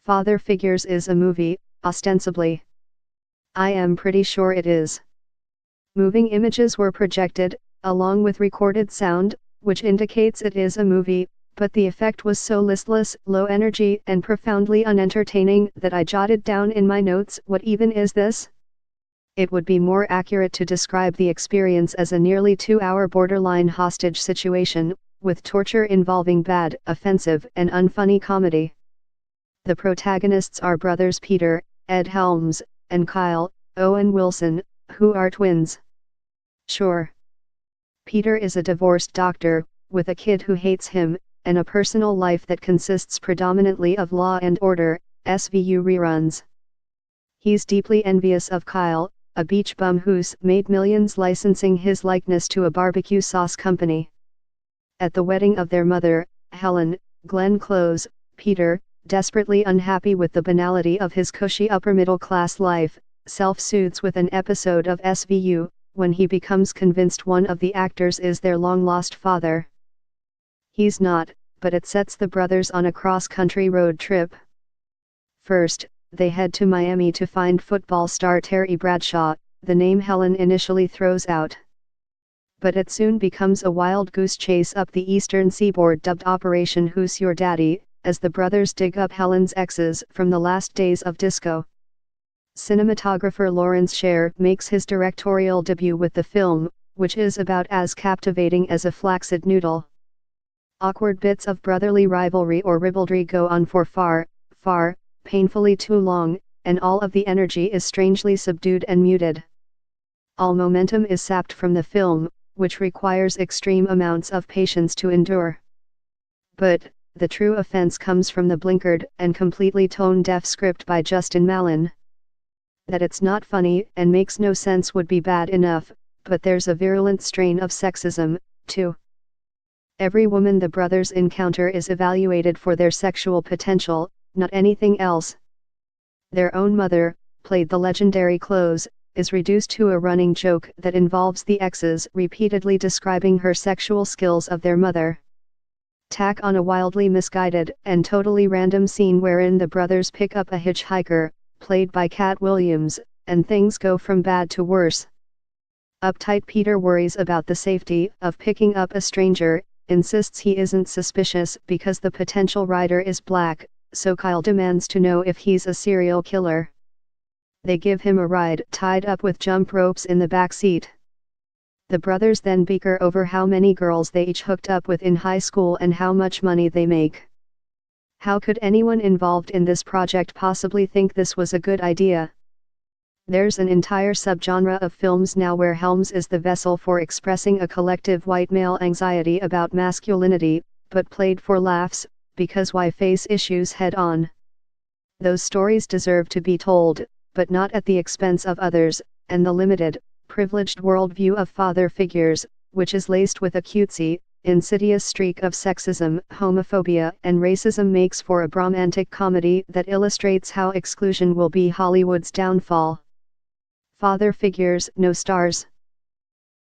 Father Figures is a movie, ostensibly. I am pretty sure it is. Moving images were projected, along with recorded sound, which indicates it is a movie, but the effect was so listless, low energy, and profoundly unentertaining that I jotted down in my notes, "What even is this?" It would be more accurate to describe the experience as a nearly 2-hour borderline hostage situation, with torture involving bad, offensive, and unfunny comedy. The protagonists are brothers Peter, Ed Helms, and Kyle, Owen Wilson, who are twins. Sure. Peter is a divorced doctor, with a kid who hates him, and a personal life that consists predominantly of Law and Order, SVU reruns. He's deeply envious of Kyle, a beach bum who's made millions licensing his likeness to a barbecue sauce company. At the wedding of their mother, Helen, Glenn Close, Peter, desperately unhappy with the banality of his cushy upper-middle-class life, self-soothes with an episode of SVU, when he becomes convinced one of the actors is their long-lost father. He's not, but it sets the brothers on a cross-country road trip. First, they head to Miami to find football star Terry Bradshaw, the name Helen initially throws out. But it soon becomes a wild goose chase up the eastern seaboard dubbed Operation Who's Your Daddy, as the brothers dig up Helen's exes from the last days of disco. Cinematographer Lawrence Sher makes his directorial debut with the film, which is about as captivating as a flaccid noodle. Awkward bits of brotherly rivalry or ribaldry go on for far, painfully too long, and all of the energy is strangely subdued and muted. All momentum is sapped from the film, which requires extreme amounts of patience to endure. But the true offense comes from the blinkered and completely tone-deaf script by Justin Malin. That it's not funny and makes no sense would be bad enough, but there's a virulent strain of sexism, too. Every woman the brothers encounter is evaluated for their sexual potential, not anything else. Their own mother, played the legendary Close, is reduced to a running joke that involves the exes repeatedly describing her sexual skills of their mother. Tack on a wildly misguided and totally random scene wherein the brothers pick up a hitchhiker, played by Cat Williams, and things go from bad to worse. Uptight Peter worries about the safety of picking up a stranger, insists he isn't suspicious because the potential rider is black, so Kyle demands to know if he's a serial killer. They give him a ride tied up with jump ropes in the back seat. The brothers then bicker over how many girls they each hooked up with in high school and how much money they make. How could anyone involved in this project possibly think this was a good idea? There's an entire subgenre of films now where Helms is the vessel for expressing a collective white male anxiety about masculinity, but played for laughs, because why face issues head-on? Those stories deserve to be told, but not at the expense of others, and the limited, privileged worldview of father figures, which is laced with a cutesy, insidious streak of sexism, homophobia, and racism makes for a bromantic comedy that illustrates how exclusion will be Hollywood's downfall. Father Figures, no stars.